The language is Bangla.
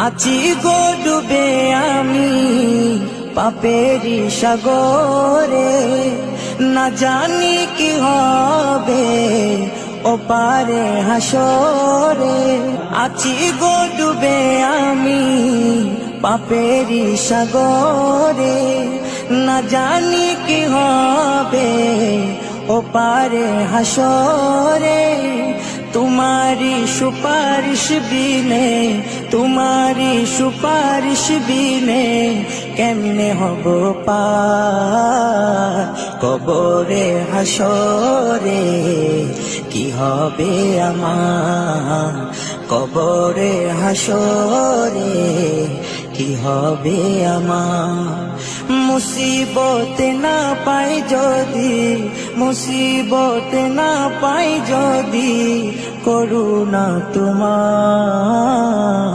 আছি গো ডুবে আমি পাপেরি সাগরে, না জানি কি হবে ওপারে হাসরে। আছি গো ডুবে আমি পাপেরি সাগরে, না জানি কি হবে ওপারে হাসরে। तुम्हारी सुपारिश बिने, तुम्हारी सुपारिश बिने केमने हबो पार कबरे हासरे। কি হবে আমার কবরে হাসরে, কি হবে আমার। মুসিবতে না পাই যদি, মুসিবতে না পাই যদি করুণা তোমার।